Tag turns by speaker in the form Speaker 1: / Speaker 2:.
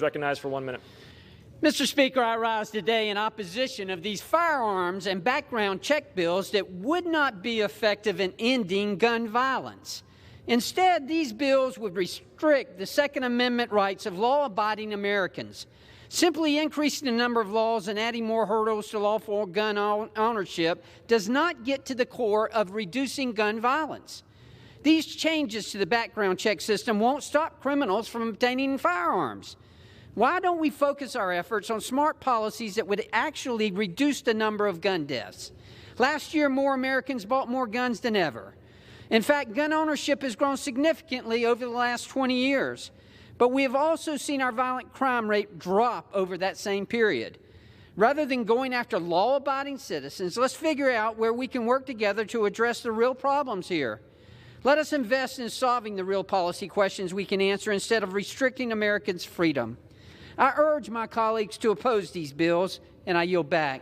Speaker 1: Recognized for 1 minute.
Speaker 2: Mr. Speaker, I rise today in opposition of these firearms and background check bills that would not be effective in ending gun violence. Instead, these bills would restrict the Second Amendment rights of law-abiding Americans. Simply increasing the number of laws and adding more hurdles to lawful gun ownership does not get to the core of reducing gun violence. These changes to the background check system won't stop criminals from obtaining firearms. Why don't we focus our efforts on smart policies that would actually reduce the number of gun deaths? Last year, more Americans bought more guns than ever. In fact, gun ownership has grown significantly over the last 20 years. But we have also seen our violent crime rate drop over that same period. Rather than going after law-abiding citizens, let's figure out where we can work together to address the real problems here. Let us invest in solving the real policy questions we can answer instead of restricting Americans' freedom. I urge my colleagues to oppose these bills, and I yield back.